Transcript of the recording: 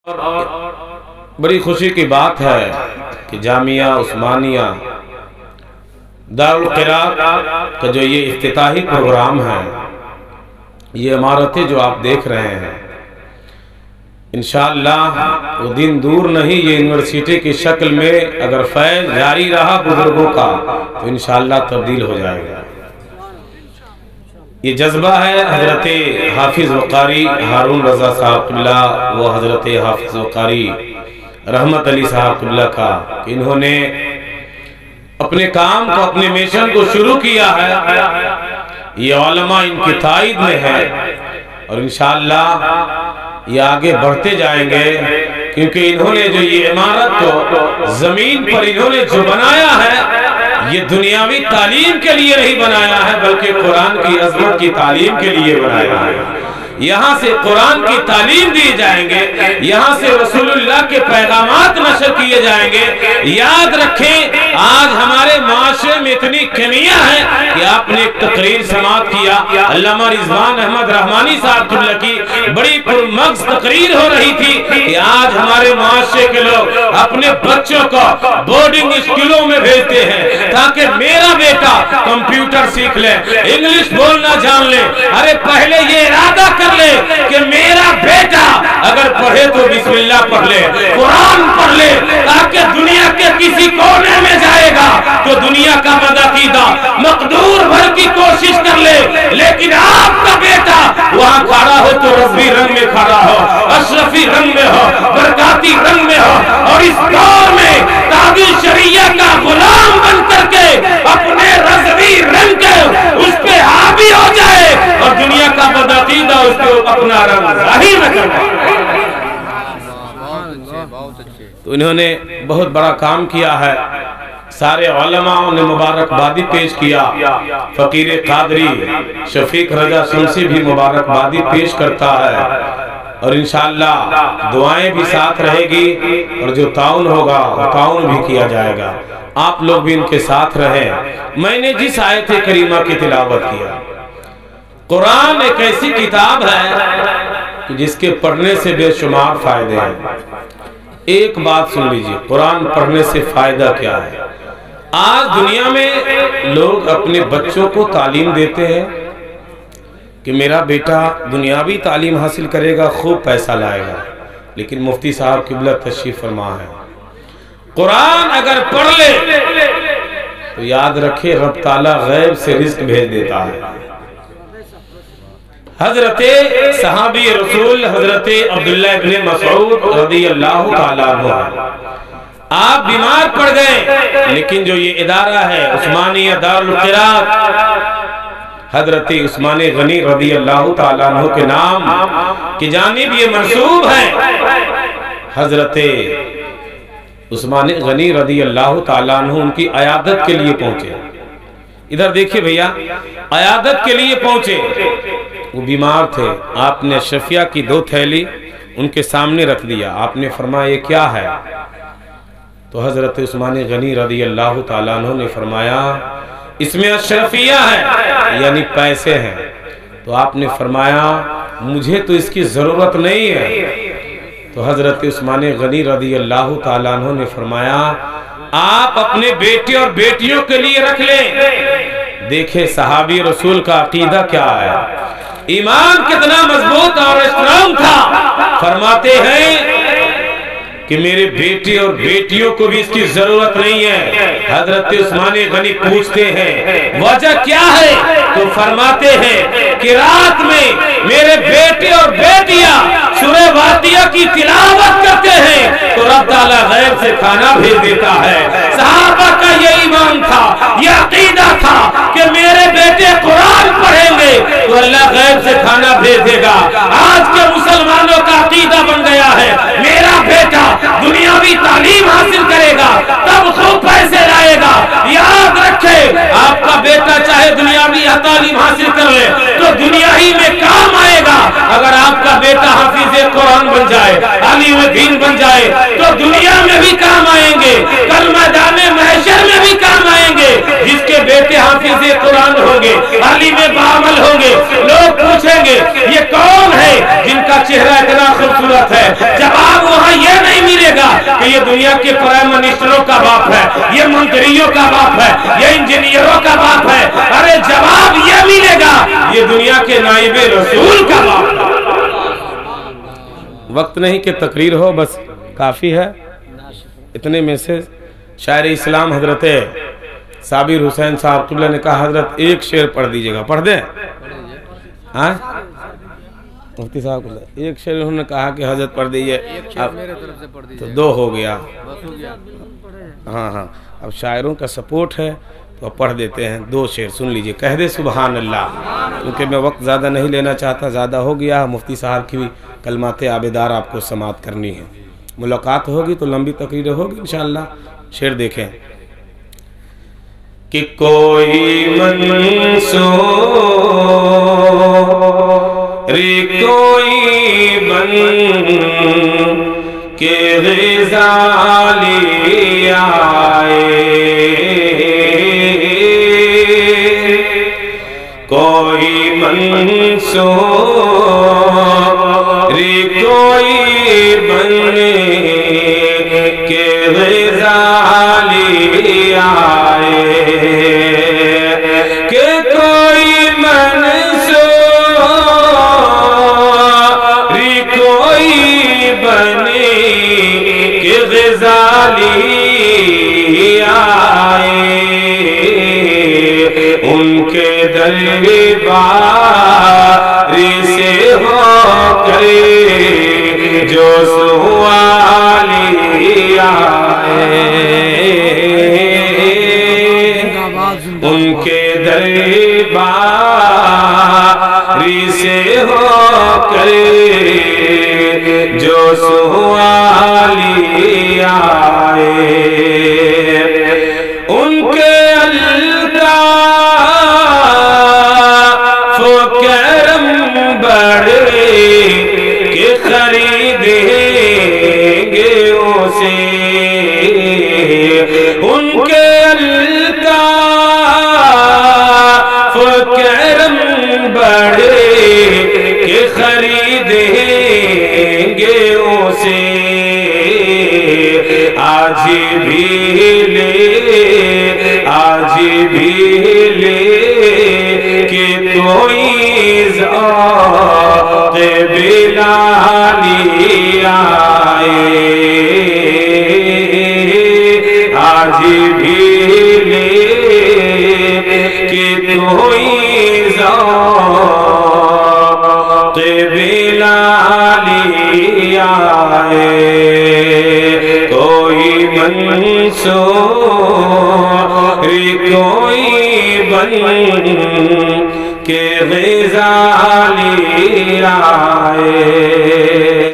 बड़ी खुशी की बात है कि जामिया उस्मानिया दारुल क़िराअत का जो ये इफ्तिताही प्रोग्राम है, ये इमारतें जो आप देख रहे हैं, इंशाअल्लाह वो दिन दूर नहीं, ये यूनिवर्सिटी की शक्ल में अगर फैज़ जारी रहा बुजुर्गों का तो इंशाअल्लाह तब्दील हो जाएगा। ये जज्बा है हजरत हाफिज वक़ारी हारून रज़ा साहब क़िबला व हजरत हाफिज वक़ारी रहमत अली साहब क़िबला का, कि इन्होंने अपने काम को, अपने मिशन को शुरू किया है। ये उलमा इनकी ताईद में है और इंशाअल्लाह ये आगे बढ़ते जाएंगे, क्योंकि इन्होंने जो ये इमारत को जमीन पर इन्होंने जो बनाया है, ये दुनियावी तालीम के लिए नहीं बनाया है बल्कि कुरान की अज़मत की तालीम के लिए बनाया है। यहाँ से कुरान की तालीम दी जाएंगे, यहाँ से रसूलुल्लाह के पैगामात नशर किए जाएंगे। याद रखें, आज हमारे माशरे में इतनी कमियां हैं कि आपने एक तकरीर समाअत किया, अल्लामा रिजवान अहमद रहमानी साहब की बड़ी पुरमग़ज़ तकरीर हो रही थी कि आज हमारे माशरे के लोग अपने बच्चों को बोर्डिंग स्कूलों में भेजते हैं ताकि मेरा बेटा कंप्यूटर सीख ले, इंग्लिश बोलना जान ले। अरे पहले ये इरादा कर ले कि मेरा बेटा अगर पढ़े तो बिस्मिल्लाह पढ़ ले, कुरान पढ़ ले, ताकि दुनिया के किसी कोने में जाएगा तो दुनिया का बदअकीदा मकदूर भर की कोशिश कर ले, लेकिन आपका बेटा वहां खड़ा हो तो रज़वी रंग में खड़ा हो, अशरफी रंग में हो, बरकाती रंग में हो, और इस दौर में ताबीर शरिया का गुलाम बन करके अपने रज़वी रंग के उस पे हावी हो जाए और दुनिया का बदअकीदा उसको अपना रंग जाहिर न कर पाए। तो इन्होंने बहुत बड़ा काम किया है। सारे उलमाओं ने मुबारकबादी पेश किया। फकीर कादरी शफीक रजा शमसी भी मुबारकबादी पेश करता है और इंशाअल्लाह दुआएं भी साथ रहेगी और जो ताउन होगा वो ताउन भी किया जाएगा। आप लोग भी इनके साथ रहें। मैंने जिस आयत करीमा की तिलावत किया, कुरान एक ऐसी किताब है कि जिसके पढ़ने से बेशुमार फायदे हैं। एक बात सुन लीजिए, कुरान पढ़ने से फायदा क्या है। आज दुनिया में लोग अपने बच्चों को तालीम देते हैं कि मेरा बेटा दुनियावी तालीम हासिल करेगा, खूब पैसा लाएगा, लेकिन मुफ्ती साहब क़िबला तशरीफ फरमा है, कुरान अगर पढ़ ले तो याद रखे रब ताला गैब से रिज़्क़ भेज देता है। हजरत सहाबी रसूल हजरत अब्दुल्लाह इब्न मसऊद रज़ियल्लाहु ताला अन्हु, आप बीमार पड़ गए, लेकिन जो ये इदारा है उस्मानिया दारुल क़िराअत हजरत उस्मान गनी रज़ियल्लाहु ताला अन्हु के नाम की जानिब ये मंसूब है। हजरत उस्मान गनी रज़ियल्लाहु ताला अन्हु उनकी अयादत के लिए पहुंचे। इधर देखिए भैया, अयादत के लिए पहुंचे, वो बीमार थे। आपने शफिया की 2 थैली उनके सामने रख दिया। आपने फरमाया ये क्या है? तो हजरत उस्मान गनी रज़ियल्लाहु ताला अन्हु ने फरमाया इसमें अशरफिया है, यानी पैसे हैं। तो आपने फरमाया मुझे तो इसकी जरूरत नहीं है। तो हजरत उस्मान गनी रज़ियल्लाहु ताला अन्हु ने फरमाया आप अपने बेटे और बेटियों के लिए रख लें। देखे सहाबी रसूल का अकीदा क्या है, ईमान कितना मजबूत और स्ट्रांग था। फरमाते हैं कि मेरे बेटे और बेटियों को भी इसकी जरूरत नहीं है। हजरत उस्मान गनी पूछते हैं वजह क्या है? तो फरमाते हैं कि रात में मेरे बेटे और बेटियां सूरह वाक़िया की तिलावत करते हैं तो रब ताला गैब से खाना भेज देता है। सहाबा का ये ईमान था, ये अकीदा था कि मेरे बेटे कुरान पढ़ेंगे तो अल्लाह गैब से खाना भेज देगा। आज के मुसलमानों का अकीदा बन गया है मेरा बेटा दुनियावी तालीम हासिल करेगा तब खूब पैसे लाएगा। याद रखे, आपका बेटा चाहे दुनियावी तालीम हासिल कर ले तो दुनिया ही में काम आएगा। अगर आपका बेटा हाफिज़ कुरान बन जाए, आलिम दीन बन जाए तो दुनिया में भी काम आएंगे, कल मैदान महशर में भी काम आएंगे। जिसके बेटे हाफिज़ कुरान होंगे, आलिम बामल होंगे, लोग पूछेंगे ये कौन है जिनका चेहरा इतना खूबसूरत है। जब आप वहां دنیا کے پرائم منسٹروں کا باپ ہے، یہ منتریوں کا باپ ہے، یہ انجینئروں کا باپ ہے، ارے جواب یہ ملے گا یہ دنیا کے نائب رسول کا باپ ہے۔ وقت نہیں کہ تقریر ہو، بس کافی ہے۔ اتنے میں سے شاعر اسلام حضرت صابر حسین صاحب قبلہ نے کہا حضرت ایک شعر پڑھ دیجئے گا، پڑھ دیں؟ ہاں مفتی صاحب کو ایک شعر انہوں نے کہا کہ حضرت پڑھ دیجئے، تو دو ہو گیا۔ ہاں اب شاعروں کا سپورٹ ہے تو اب پڑھ دیتے ہیں، دو شعر سن لیجئے، کہہ دے سبحان اللہ، کیونکہ میں وقت زیادہ نہیں لینا چاہتا، زیادہ ہو گیا۔ مفتی صاحب کی بھی کلمات عابدار آپ کو سماعت کرنی ہے، ملاقات ہوگی تو لمبی تقریر ہوگی انشاءاللہ۔ شعر دیکھیں کہ کوئی منصور کوئی بن کے غزالی آئے، کوئی منصور کوئی بن کے غزالی آئے، کہ کوئی منصور کوئی بنے کہ غزالی آئے، ان کے دربار سے ہو کر جو سوالی آئے، ان کے دربار سے ہو کر جو سوالی آئے، ان کے الطاف و کرم بڑے کہ خریدیں گے اسے، ان کے الطاف و کرم بڑے کہ خریدیں گے اسے، آج بھی لے کہ کوئی ذوق بلالی آئے، آج بھی لے کہ کوئی ذوق بلالی آئے، کوئی منصور کوئی بن کے غزالی آئے۔